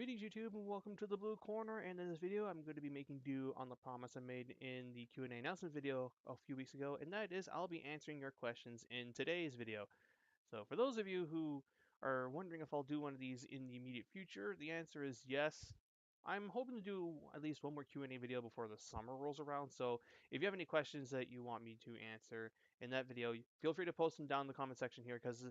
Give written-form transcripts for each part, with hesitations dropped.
Greetings YouTube and welcome to the Blue Corner, and in this video I'm going to be making do on the promise I made in the Q&A announcement video a few weeks ago, and that is I'll be answering your questions in today's video. So for those of you who are wondering if I'll do one of these in the immediate future, the answer is yes. I'm hoping to do at least one more Q&A video before the summer rolls around, so if you have any questions that you want me to answer in that video, feel free to post them down in the comment section here, because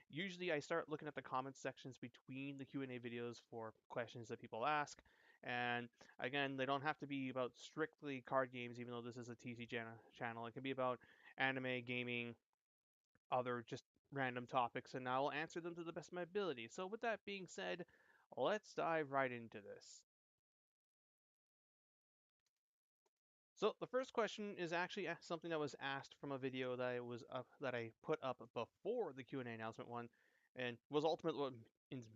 usually I start looking at the comment sections between the Q&A videos for questions that people ask, and again, they don't have to be about strictly card games, even though this is a TC channel. It can be about anime, gaming, other just random topics, and I will answer them to the best of my ability. So with that being said, let's dive right into this. So the first question is actually something that was asked from a video that I put up before the Q&A announcement one, and was ultimately what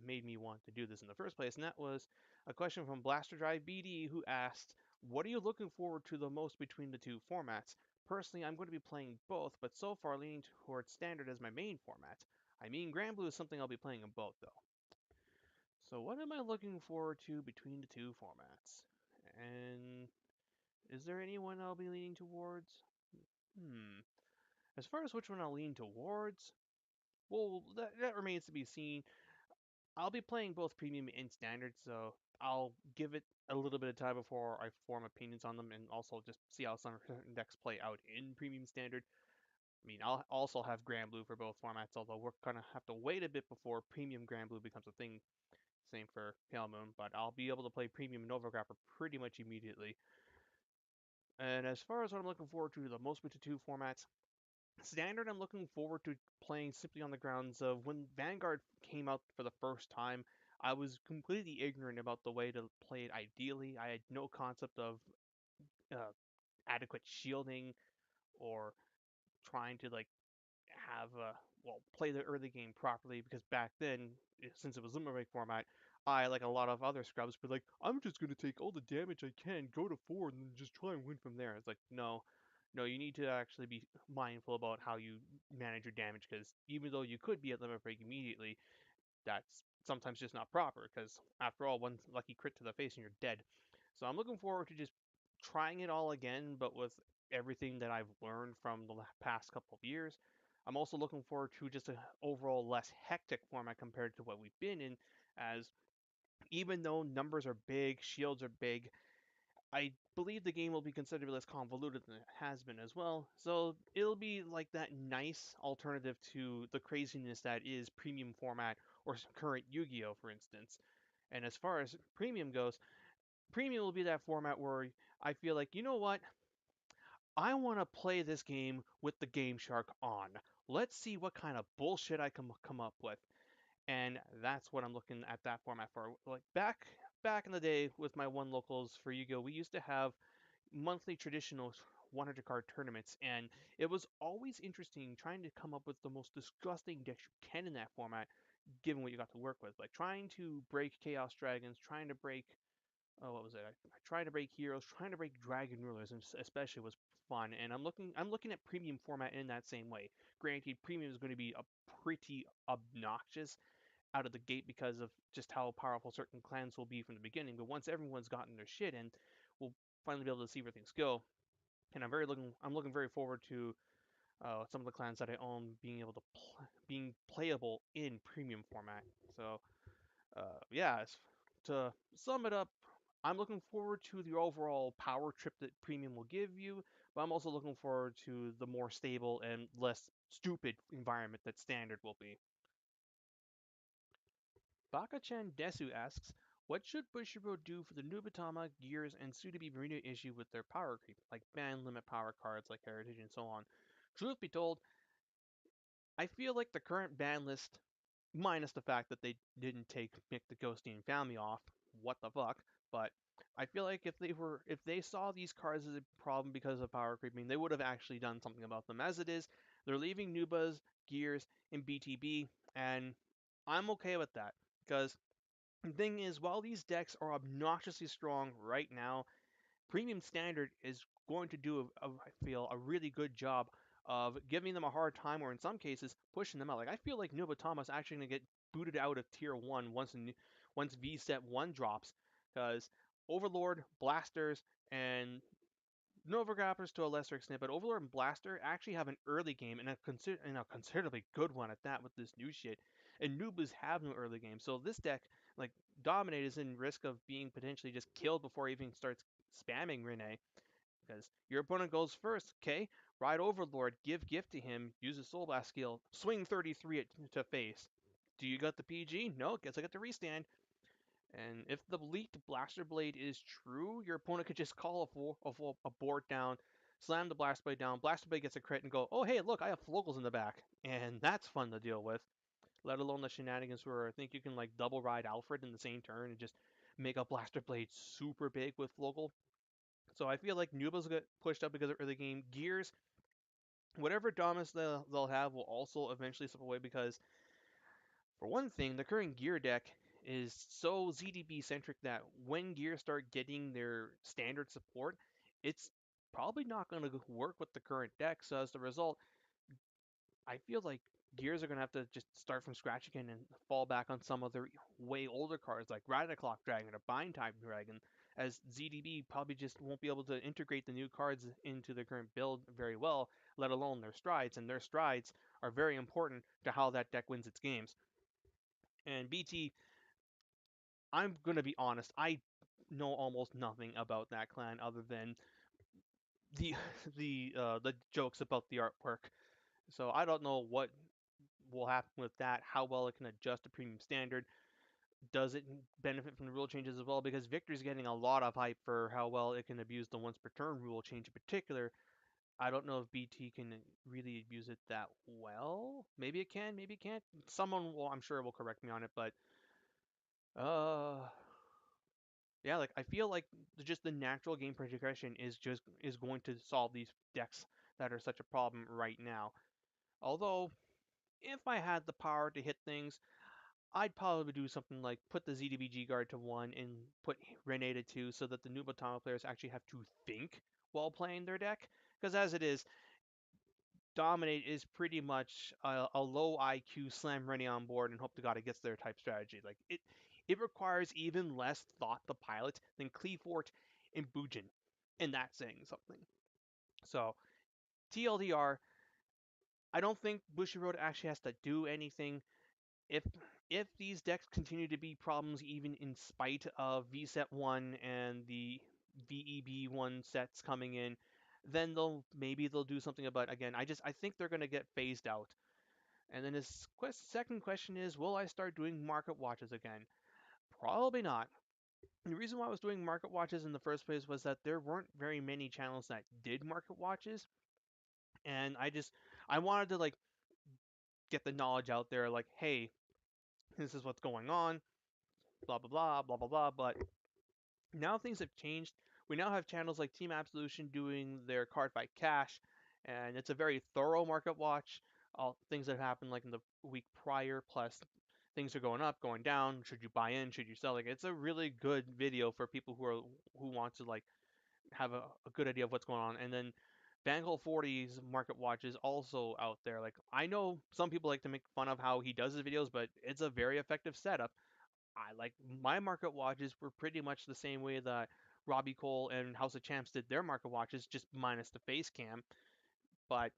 made me want to do this in the first place. And that was a question from Blaster Drive BD, who asked, "What are you looking forward to the most between the two formats? Personally, I'm going to be playing both, but so far leaning towards standard as my main format. I mean, Grand Blue is something I'll be playing in both though. So what am I looking forward to between the two formats? And is there anyone I'll be leaning towards? Hmm. As far as which one I'll lean towards, well, that remains to be seen. I'll be playing both premium and standard, so I'll give it a little bit of time before I form opinions on them, and also just see how some decks play out in premium standard. I mean, I'll also have Grand Blue for both formats, although we're gonna have to wait a bit before premium Grand Blue becomes a thing. Same for Pale Moon, but I'll be able to play premium Nova Grapper pretty much immediately. And as far as what I'm looking forward to the most with the two formats, Standard, I'm looking forward to playing simply on the grounds of when Vanguard came out for the first time, I was completely ignorant about the way to play it ideally. I had no concept of uh, adequate shielding or trying to have play the early game properly, because back then, since it was limited break format, I, like a lot of other scrubs, were like, I'm just gonna take all the damage I can, go to forward, and just try and win from there. It's like, no, no, you need to actually be mindful about how you manage your damage, because even though you could be at limit break immediately, that's sometimes just not proper, because after all, one lucky crit to the face and you're dead. So I'm looking forward to just trying it all again, but with everything that I've learned from the past couple of years. I'm also looking forward to just an overall less hectic format compared to what we've been in, as even though numbers are big, shields are big, I believe the game will be considerably less convoluted than it has been as well. So it'll be like that nice alternative to the craziness that is premium format or current Yu-Gi-Oh, for instance. And as far as premium goes, premium will be that format where I feel like, you know what? I want to play this game with the Game Shark on. Let's see what kind of bullshit I can come up with. And that's what I'm looking at that format for. Like back in the day with my one locals for Yu-Gi-Oh, we used to have monthly traditional 100 card tournaments, and it was always interesting trying to come up with the most disgusting decks you can in that format, given what you got to work with. Like trying to break Chaos Dragons, trying to break what was it? I tried to break heroes, trying to break dragon rulers, and especially was fun. And I'm looking at premium format in that same way. Granted, premium is going to be a pretty obnoxious out of the gate because of just how powerful certain clans will be from the beginning. But once everyone's gotten their shit in, we'll finally be able to see where things go. And I'm looking very forward to some of the clans that I own being able to being playable in premium format. So yeah, to sum it up, I'm looking forward to the overall power trip that premium will give you, but I'm also looking forward to the more stable and less stupid environment that standard will be. Baka-chan Desu asks, what should Bushiroad do for the Nubatama, Gears, and soon-to-be Marina issue with their power creep, like ban limit power cards like Heritage and so on? Truth be told, I feel like the current ban list, minus the fact that they didn't take Mick the Ghosty and family off, what the fuck, but I feel like if they saw these cards as a problem because of power creeping, they would have actually done something about them. As it is, they're leaving Nubas, Gears, and BTB, and I'm okay with that, because the thing is, while these decks are obnoxiously strong right now, Premium Standard is going to do, I feel, a really good job of giving them a hard time, or in some cases, pushing them out. Like, I feel like Nobutama is actually going to get booted out of tier one once V set one drops, because Overlord, Blasters, and Nova Grappers to a lesser extent, but Overlord and Blaster actually have an early game and a considerably good one at that with this new shit. And Noobas have no early game, so this deck, like Dominate, is in risk of being potentially just killed before it even starts spamming Rene. Because your opponent goes first, okay? Ride Overlord, give gift to him, use a Soul Blast skill, swing 33 to face. Do you got the PG? No, guess I got the restand. And if the leaked Blaster Blade is true, your opponent could just call a board down, slam the Blaster Blade down, Blaster Blade gets a crit, and go, oh hey, look, I have Flocals in the back. And that's fun to deal with. Let alone the shenanigans where I think you can like double ride Alfred in the same turn and just make a Blaster Blade super big with Flocal. So I feel like Nuba's get pushed up because of early game. Gears, whatever Domus they'll have will also eventually slip away because, for one thing, the current gear deck is so ZDB centric that when gears start getting their standard support, it's probably not going to work with the current deck. So as a result, I feel like gears are going to have to just start from scratch again and fall back on some of their way older cards like Radiclock Dragon or Bind Type Dragon, as ZDB probably just won't be able to integrate the new cards into their current build very well, let alone their strides. And their strides are very important to how that deck wins its games. And BT, I'm gonna be honest, I know almost nothing about that clan other than the the jokes about the artwork. So I don't know what will happen with that, how well it can adjust to premium standard. Does it benefit from the rule changes as well? Because Victor's getting a lot of hype for how well it can abuse the once per turn rule change in particular. I don't know if BT can really abuse it that well. Maybe it can, maybe it can't. Someone will, I'm sure, will correct me on it, but uh yeah, like I feel like just the natural game progression is going to solve these decks that are such a problem right now. Although, if I had the power to hit things, I'd probably do something like put the ZDBG guard to 1 and put Rene to 2 so that the new Batama players actually have to think while playing their deck. Because as it is, Dominate is pretty much a low IQ slam Rene on board and hope to God it gets there type strategy. Like it requires even less thought to pilot than Cleefort and Bujin, and that's saying something. So TLDR, I don't think Bushiroad actually has to do anything. If if these decks continue to be problems even in spite of VSET 1 and the VEB 1 sets coming in, then they'll do something about it. Again, I think they're going to get phased out. And then his second question is, will I start doing market watches again? Probably not. The reason why I was doing market watches in the first place was that there weren't very many channels that did market watches, and I wanted to like get the knowledge out there, like, hey, this is what's going on, blah blah blah blah blah blah. But now things have changed. We now have channels like Team Absolution doing their card fight cash, and it's a very thorough market watch. All things that happened like in the week prior, plus things are going up, going down. Should you buy in? Should you sell? Like it's a really good video for people who want to like have a good idea of what's going on. And then Bangle 40's market watch is also out there. Like I know some people like to make fun of how he does his videos, but it's a very effective setup. I like my market watches were pretty much the same way that Robbie Cole and House of Champs did their market watches, just minus the face cam. But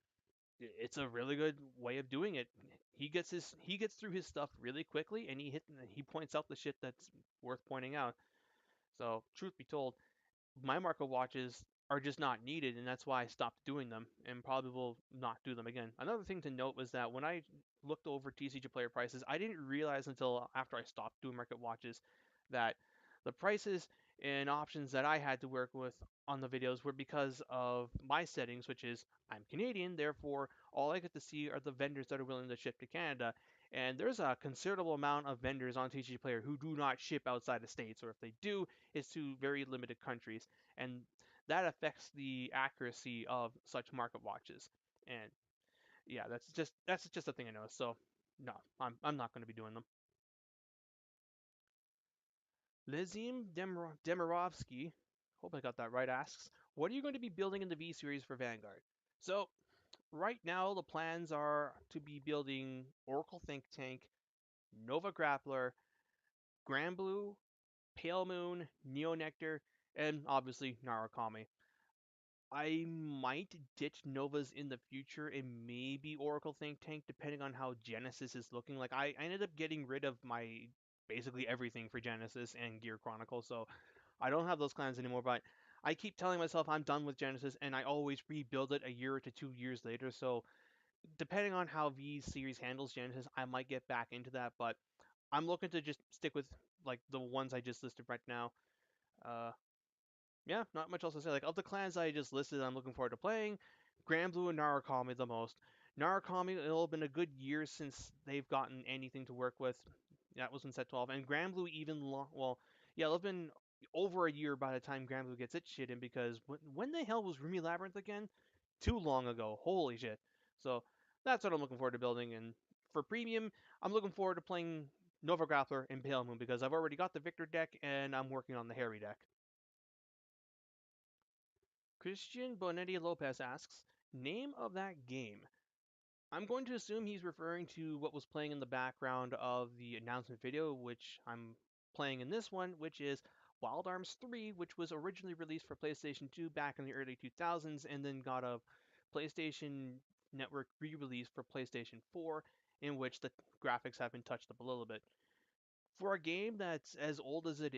it's a really good way of doing it. He gets through his stuff really quickly, and he points out the shit that's worth pointing out. So truth be told, my market watches are just not needed, and that's why I stopped doing them and probably will not do them again. Another thing to note was that when I looked over TCG player prices, I didn't realize until after I stopped doing market watches that the prices and options that I had to work with on the videos were because of my settings, which is I'm Canadian, therefore all I get to see are the vendors that are willing to ship to Canada. And there's a considerable amount of vendors on TCG Player who do not ship outside of states, or if they do, it's to very limited countries, and that affects the accuracy of such market watches. And yeah, that's just a thing I know. So no, I'm not going to be doing them. Lizim Demirovsky, hope I got that right, asks, what are you going to be building in the V series for Vanguard? So right now the plans are to be building Oracle Think Tank, Nova Grappler, Granblue, Pale Moon, Neo Nectar, and obviously Narukami. I might ditch Novas in the future and maybe Oracle Think Tank depending on how Genesis is looking. Like I ended up getting rid of my basically everything for Genesis and Gear Chronicle, so I don't have those clans anymore, but I keep telling myself I'm done with Genesis and I always rebuild it a year to 2 years later. So depending on how V series handles Genesis, I might get back into that, but I'm looking to just stick with like the ones I just listed right now. Uh, yeah, not much else to say. Like of the clans I just listed, I'm looking forward to playing. Grand Blue and Narukami the most. Narukami, it'll have been a good year since they've gotten anything to work with. That was in set 12, and Grand Blue even well, yeah, it'll have been over a year by the time Grand Blue gets its shit in because when the hell was Rumi Labyrinth again? Too long ago. Holy shit. So that's what I'm looking forward to building. And for premium, I'm looking forward to playing Nova Grappler and Pale Moon because I've already got the Victor deck and I'm working on the Harry deck. Christian Bonetti Lopez asks, name of that game. I'm going to assume he's referring to what was playing in the background of the announcement video, which I'm playing in this one, which is Wild Arms 3, which was originally released for PlayStation 2 back in the early 2000s and then got a PlayStation Network re release for PlayStation 4, in which the graphics have been touched up a little bit. For a game that's as old as it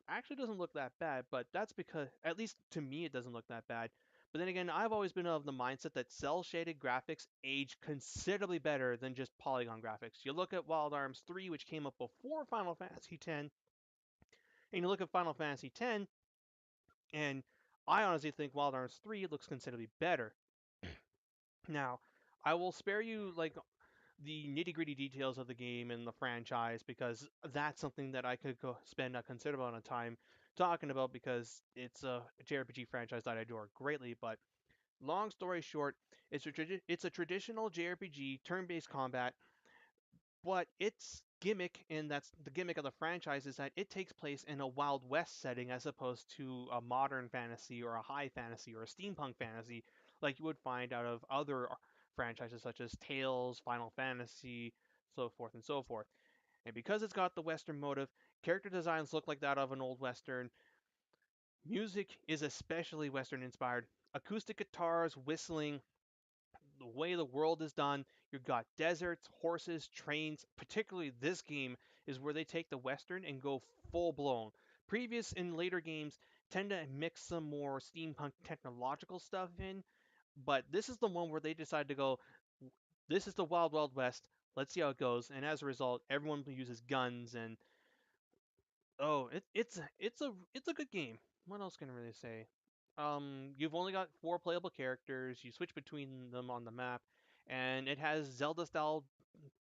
actually doesn't look that bad, but that's because, at least to me, it doesn't look that bad. But then again, I've always been of the mindset that cell shaded graphics age considerably better than just polygon graphics. You look at Wild Arms 3, which came up before Final Fantasy X, and you look at Final Fantasy X, and I honestly think Wild Arms 3 looks considerably better. Now, I will spare you like the nitty gritty details of the game and the franchise because that's something that I could go spend a considerable amount of time talking about because it's a JRPG franchise that I adore greatly. But long story short, it's a traditional JRPG turn-based combat, but its gimmick, and that's the gimmick of the franchise, is that it takes place in a Wild West setting as opposed to a modern fantasy or a high fantasy or a steampunk fantasy like you would find out of other franchises such as Tales, Final Fantasy, so forth and so forth. And because it's got the Western motive, character designs look like that of an old Western. Music is especially Western inspired. Acoustic guitars, whistling, the way the world is done. You've got deserts, horses, trains. Particularly this game is where they take the Western and go full blown. Previous and later games tend to mix some more steampunk technological stuff in, but this is the one where they decide to go, this is the Wild Wild West. Let's see how it goes. And as a result, everyone uses guns and oh, it's a good game. What else can I really say? You've only got four playable characters. You switch between them on the map, and it has Zelda-style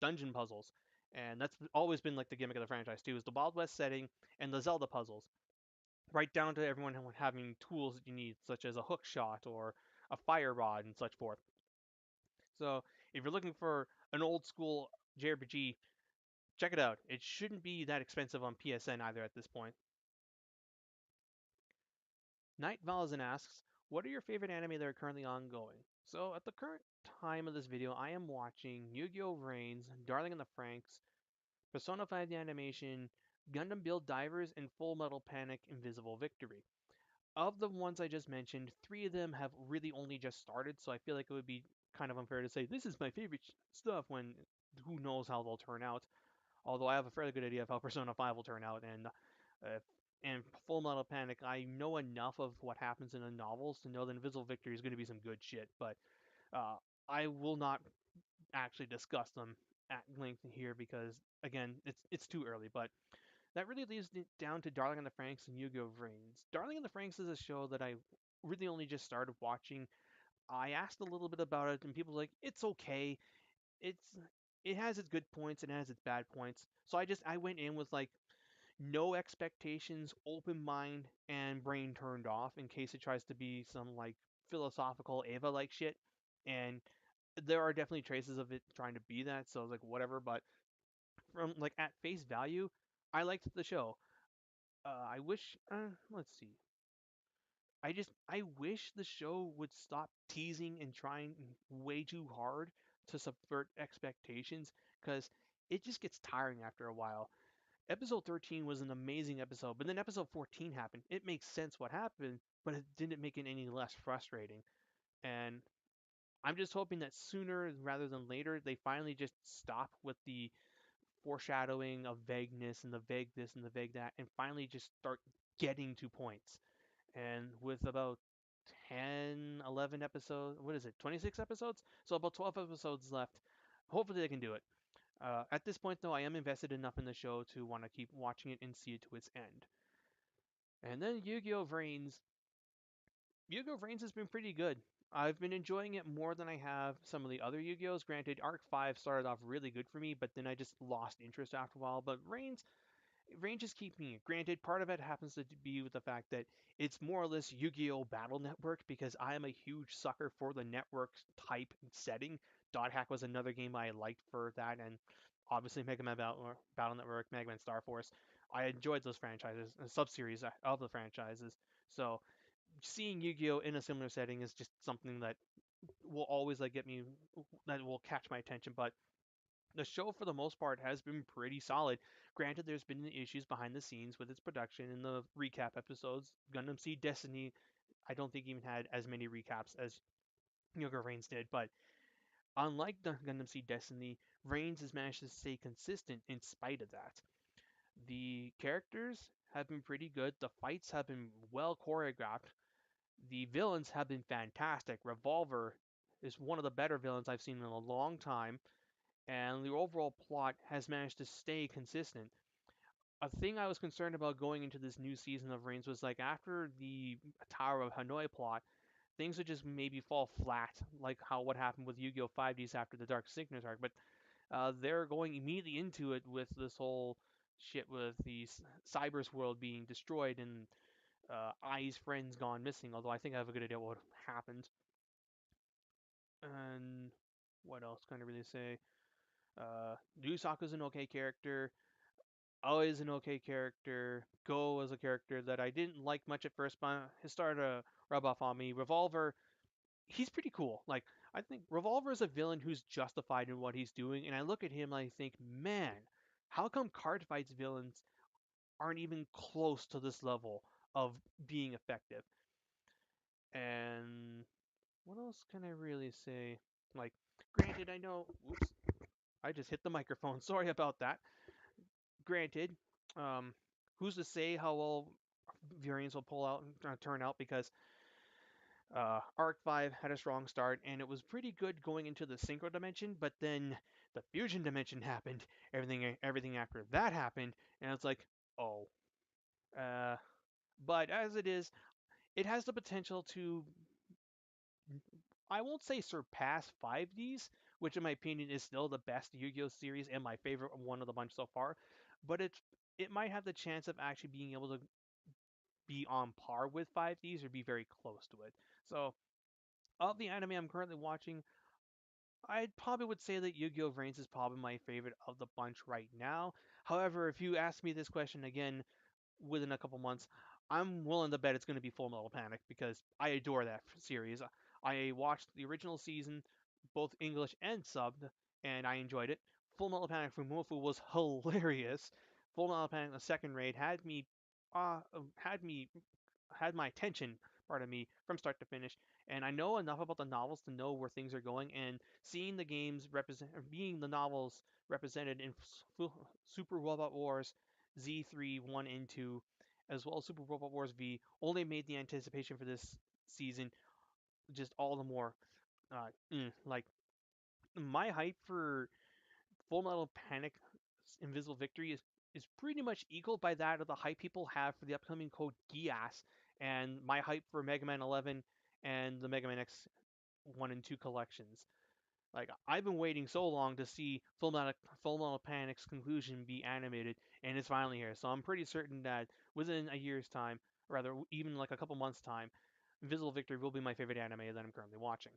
dungeon puzzles. And that's always been like the gimmick of the franchise too, is the Wild West setting and the Zelda puzzles. Right down to everyone having tools that you need, such as a hook shot or a fire rod and such forth. So if you're looking for an old school JRPG, check it out. It shouldn't be that expensive on PSN either at this point. Night Valzen asks, what are your favorite anime that are currently ongoing? So at the current time of this video, I am watching Yu-Gi-Oh! Reigns, Darling in the Franxx, Persona 5 the Animation, Gundam Build Divers, and Full Metal Panic Invisible Victory. Of the ones I just mentioned, three of them have really only just started, so I feel like it would be kind of unfair to say this is my favorite stuff when who knows how they'll turn out. Although I have a fairly good idea of how Persona 5 will turn out, uh, and Full Metal Panic, I know enough of what happens in the novels to know that Invisible Victory is going to be some good shit, but uh, I will not actually discuss them at length here because, again, it's too early. But that really leaves it down to Darling in the Franxx and Yu-Gi-Oh! Reigns. Darling in the Franxx is a show that I really only just started watching. I asked a little bit about it, and people were like, it's okay. It's it has its good points and it has its bad points. So I went in with like no expectations, open mind, and brain turned off in case it tries to be some like philosophical Ava like shit. And there are definitely traces of it trying to be that, so I was like, whatever. But from like at face value, I liked the show. I wish, let's see. I wish the show would stop teasing and trying way too hard to subvert expectations, because it just gets tiring after a while. Episode 13 was an amazing episode, but then episode 14 happened. It makes sense what happened, but it didn't make it any less frustrating. And I'm just hoping that sooner rather than later, they finally just stop with the foreshadowing of vagueness and the vague this and the vague that, and finally just start getting to points. And with about 10, 11 episodes, what is it, 26 episodes? So about 12 episodes left. Hopefully they can do it. At this point, though, I am invested enough in the show to want to keep watching it and see it to its end. And then Yu-Gi-Oh! Vrains. Yu-Gi-Oh! Vrains has been pretty good. I've been enjoying it more than I have some of the other Yu-Gi-Ohs. Granted, Arc 5 started off really good for me, but then I just lost interest after a while. But Vrains, ranges keep me. Granted, part of it happens to be with the fact that it's more or less Yu-Gi-Oh! Battle Network because I am a huge sucker for the network type setting. Dot Hack was another game I liked for that, and obviously Mega Man Battle Network, Mega Man Star Force. I enjoyed those franchises, sub-series of the franchises. So seeing Yu-Gi-Oh! In a similar setting is just something that will always like get me, that will catch my attention. But the show, for the most part, has been pretty solid. Granted, there's been issues behind the scenes with its production in the recap episodes. Gundam Seed Destiny, I don't think even had as many recaps as Yoga Reigns did, but unlike the Gundam Seed Destiny, Reigns has managed to stay consistent in spite of that. The characters have been pretty good. The fights have been well choreographed. The villains have been fantastic. Revolver is one of the better villains I've seen in a long time, and the overall plot has managed to stay consistent. A thing I was concerned about going into this new season of Reigns was like after the Tower of Hanoi plot, things would just maybe fall flat, like how what happened with Yu-Gi-Oh! 5Ds after the Dark Signatures arc. But they're going immediately into it with this whole shit with the Cyber's world being destroyed and Ai's friends gone missing. Although I think I have a good idea what happened. And what else can I really say? Yusaku's an okay character. Aoi is an okay character. Go was a character that I didn't like much at first, but he started to rub off on me. Revolver, he's pretty cool. Like, I think Revolver is a villain who's justified in what he's doing, and I look at him and I think, man, how come Card Fight's villains aren't even close to this level of being effective? And what else can I really say? Like, granted, I know, oops, I just hit the microphone. Sorry about that. Granted, um, who's to say how well variants will pull out and turn out because Arc 5 had a strong start and it was pretty good going into the synchro dimension, but then the fusion dimension happened. Everything after that happened, and it's like, oh. Uh, but as it is, it has the potential to, I won't say surpass 5Ds, which in my opinion is still the best Yu-Gi-Oh series and my favorite one of the bunch so far, but it might have the chance of actually being able to be on par with 5Ds or be very close to it. So, of the anime I'm currently watching, I probably would say that Yu-Gi-Oh! Reigns is probably my favorite of the bunch right now. However, if you ask me this question again within a couple months, I'm willing to bet it's going to be Full Metal Panic because I adore that series. I watched the original season, both English and subbed, and I enjoyed it. Full Metal Panic from Mofu was hilarious. Full Metal Panic, the second raid, had me had my attention, pardon me, from start to finish. And I know enough about the novels to know where things are going. And seeing the games represent, or being the novels represented in Super Robot Wars Z3 1 and 2, as well as Super Robot Wars V, only made the anticipation for this season just all the more. Like my hype for Full Metal Panic Invisible Victory is pretty much equal by that of the hype people have for the upcoming Code Geass and my hype for Mega Man 11 and the Mega Man X 1 and 2 collections. Like I've been waiting so long to see Full Metal Panic's conclusion be animated, and it's finally here. So I'm pretty certain that within a year's time, or rather even like a couple months' time, Invisible Victory will be my favorite anime that I'm currently watching.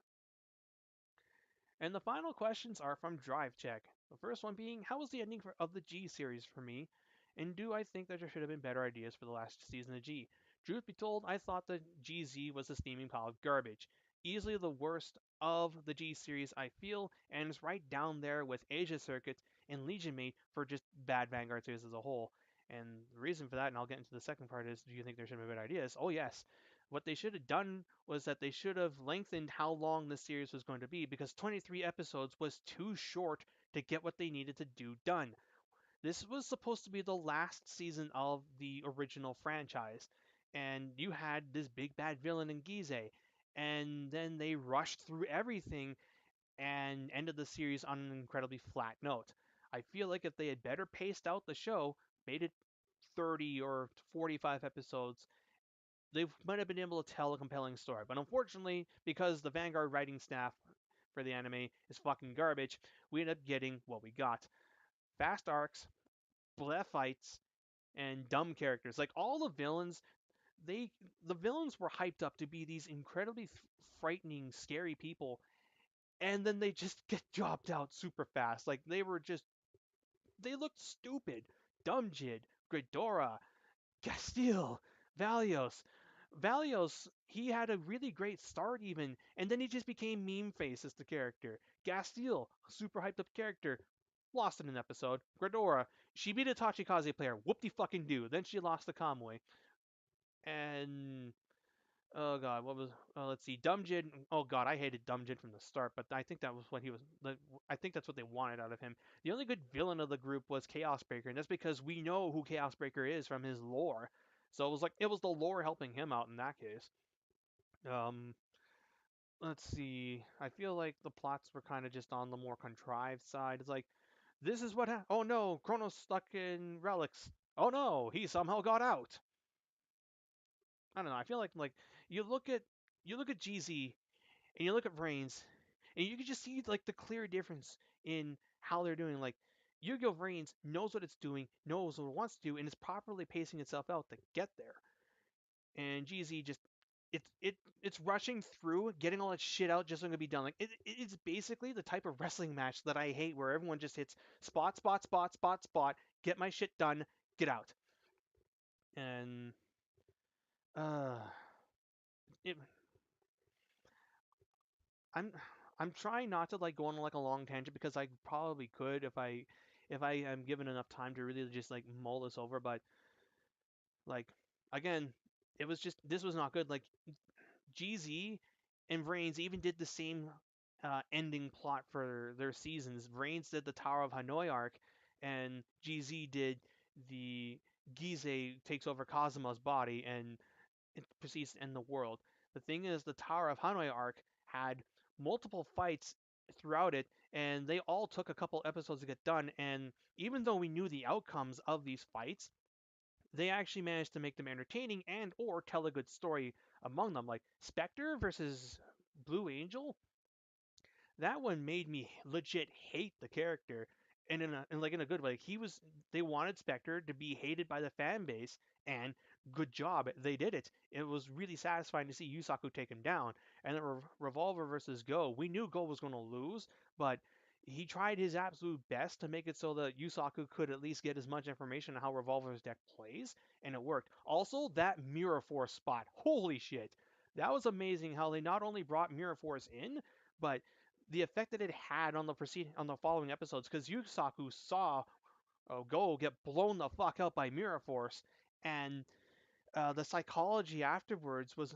And the final questions are from Drive Check. The first one being, how was the ending of the G series for me? And do I think that there should have been better ideas for the last season of G? Truth be told, I thought that GZ was a steaming pile of garbage. Easily the worst of the G series, I feel, and is right down there with Asia Circuit and Legion made for just bad Vanguard series as a whole. And the reason for that, and I'll get into the second part, is do you think there should have been ideas? Oh yes. What they should have done was that they should have lengthened how long the series was going to be, because 23 episodes was too short to get what they needed to do done. This was supposed to be the last season of the original franchise, and you had this big bad villain in Gize, and then they rushed through everything and ended the series on an incredibly flat note. I feel like if they had better paced out the show, made it 30 or 45 episodes, they might have been able to tell a compelling story. But unfortunately, because the Vanguard writing staff for the anime is fucking garbage, we end up getting what we got. Fast arcs, bleh fights, and dumb characters. Like all the villains, they the villains were hyped up to be these incredibly frightening, scary people, and then they just get jobbed out super fast. Like they looked stupid. Dumjid, Gridora, Castile, Valios. Valios, he had a really great start even, and then he just became meme face as the character. Castile, super hyped up character, lost in an episode. Gridora, she beat a Tachikaze player, whoop-de fucking do. Then she lost to Kamui. And oh god, what was? Let's see, Dumjin. Oh god, I hated Dumjin from the start, but I think that was what he was. I think that's what they wanted out of him. The only good villain of the group was Chaos Breaker, and that's because we know who Chaos Breaker is from his lore. So it was the lore helping him out in that case. Um, let's see. I feel like the plots were kind of just on the more contrived side. It's like this is what. Oh no, Chronos stuck in relics. Oh no, he somehow got out. I don't know. I feel like you look at you look at GZ and you look at Vrains, and you can just see like the clear difference in how they're doing. Like Yu-Gi-Oh! Vrains knows what it's doing, knows what it wants to do, and is properly pacing itself out to get there. And GZ just it's rushing through, getting all that shit out just so it can be done. Like it's basically the type of wrestling match that I hate, where everyone just hits spot, spot, spot, spot, spot, get my shit done, get out. And uh, it, I'm I'm trying not to like go on like a long tangent because I probably could if I am given enough time to really just like mull this over. But like again, it was just this was not good. Like GZ and Vrains even did the same ending plot for their seasons. Vrains did the Tower of Hanoi arc, and GZ did the Gize takes over Kazuma's body and it proceeds to end the world. The thing is, the Tower of Hanoi arc had multiple fights throughout it, and they all took a couple episodes to get done. And even though we knew the outcomes of these fights, they actually managed to make them entertaining and or tell a good story among them. Like Spectre versus Blue Angel, that one made me legit hate the character and in a good way. Like they wanted Spectre to be hated by the fan base, and good job, they did it. It was really satisfying to see Yusaku take him down. And then Revolver versus Go, we knew Go was going to lose, but he tried his absolute best to make it so that Yusaku could at least get as much information on how Revolver's deck plays, and it worked. Also, that Mirror Force spot, holy shit. That was amazing how they not only brought Mirror Force in, but the effect that it had on the following episodes, because Yusaku saw Go get blown the fuck out by Mirror Force, and the psychology afterwards was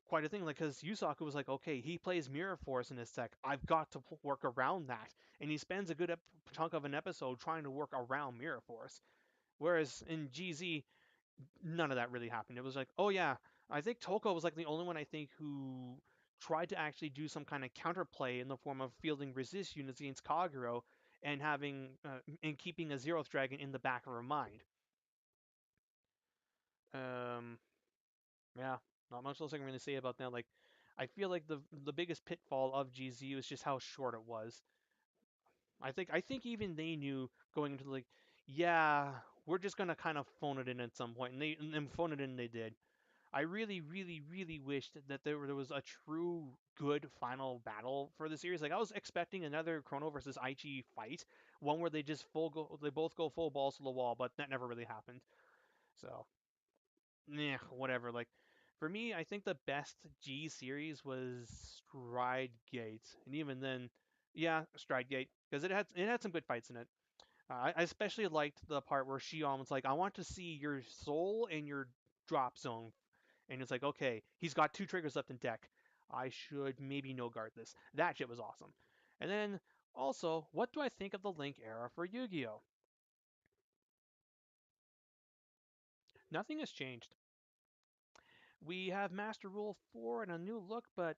quite a thing. Like, because Yusaku was like, okay, he plays Mirror Force in his deck, I've got to work around that, and he spends a good chunk of an episode trying to work around Mirror Force. Whereas in GZ, none of that really happened. It was like, oh yeah, I think Toko was like the only one I think who tried to actually do some kind of counterplay in the form of fielding resist units against Kagero and having and keeping a Zeroth Dragon in the back of her mind. Um, yeah, not much else I can really say about that. Like, I feel like the biggest pitfall of GZ was just how short it was. I think even they knew going into like, yeah, we're just gonna kind of phone it in at some point, and phone it in they did. I really, really, really wished that there was a true good final battle for the series. Like I was expecting another Chrono versus Aichi fight, one where they both go full balls to the wall, but that never really happened. So, yeah, whatever. Like for me, I think the best G series was Stride Gate, and even then, yeah, Stride Gate because it had some good fights in it. I especially liked the part where Shion was like, "I want to see your soul and your drop zone," and it's like, "Okay, he's got 2 triggers left in deck. I should maybe no guard this." That shit was awesome. And then also, what do I think of the Link era for Yu-Gi-Oh? Nothing has changed. We have Master Rule 4 and a new look, but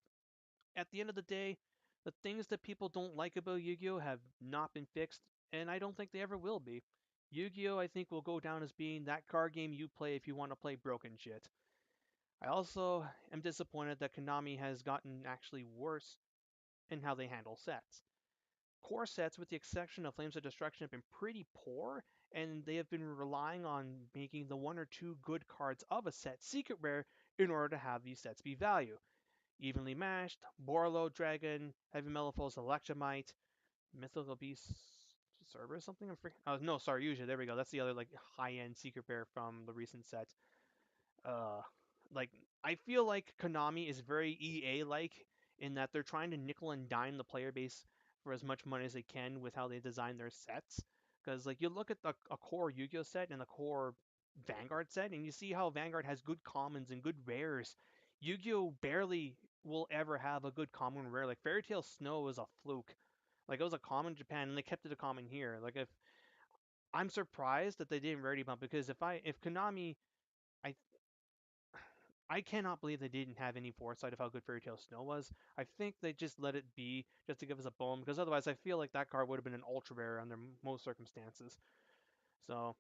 at the end of the day, the things that people don't like about Yu-Gi-Oh have not been fixed, and I don't think they ever will be. Yu-Gi-Oh, I think, will go down as being that card game you play if you want to play broken shit. I also am disappointed that Konami has gotten actually worse in how they handle sets. Core sets, with the exception of Flames of Destruction, have been pretty poor, and they have been relying on making the 1 or 2 good cards of a set secret rare in order to have these sets be value. Evenly Matched, Borlo Dragon, Heavy Mellifos Electromite, Mythical Beast Cerberus something? I'm freaking. Oh no, sorry, usually there we go. That's the other like high-end secret rare from the recent set. uh like I feel like Konami is very EA like in that they're trying to nickel and dime the player base for as much money as they can with how they design their sets. Because like you look at a core Yu-Gi-Oh set and a core Vanguard set, and you see how Vanguard has good commons and good rares. Yu-Gi-Oh barely will ever have a good common rare. Like Fairy Tale Snow is a fluke. Like it was a common in Japan and they kept it a common here. Like if I'm surprised that they didn't rarity bump, because if Konami, I I cannot believe they didn't have any foresight of how good Fairy Tale Snow was. I think they just let it be just to give us a bone, because otherwise I feel like that card would have been an ultra rare under most circumstances. So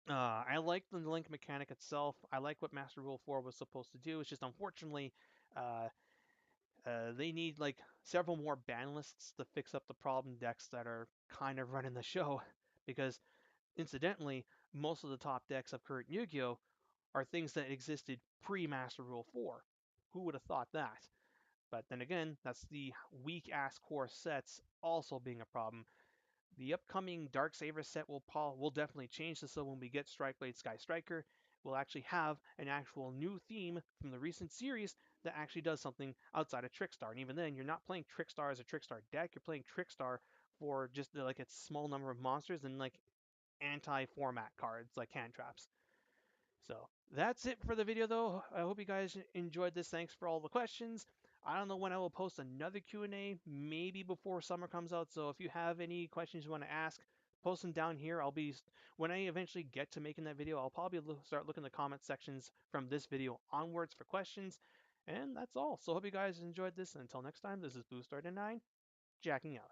I like the link mechanic itself. I like what Master Rule 4 was supposed to do. It's just unfortunately uh, they need like several more ban lists to fix up the problem decks that are kind of running the show. Because incidentally, most of the top decks of current Yu-Gi-Oh are things that existed pre-Master Rule 4. Who would have thought that? But then again, that's the weak-ass core sets also being a problem. The upcoming Dark Saver set will definitely change this, so when we get Strikeblade Sky Striker, we'll actually have an actual new theme from the recent series that actually does something outside of Trickstar. And even then, you're not playing Trickstar as a Trickstar deck, you're playing Trickstar for just like its small number of monsters and like anti-format cards like hand traps. So that's it for the video, though. I hope you guys enjoyed this. Thanks for all the questions. I don't know when I will post another Q&A, maybe before summer comes out. So if you have any questions you want to ask, post them down here. When I eventually get to making that video, I'll probably start looking in the comment sections from this video onwards for questions. And that's all. So hope you guys enjoyed this. And until next time, this is Boostar9, jacking out.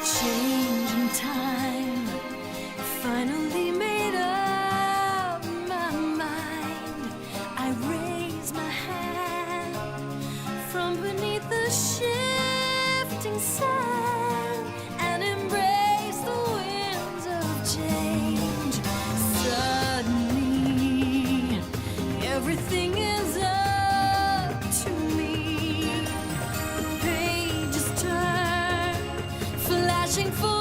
Change in time finally made up my mind. I raise my hand from beneath the shifting sand and embrace the winds of change. Suddenly, everything is up to me. The pages turn, flashing full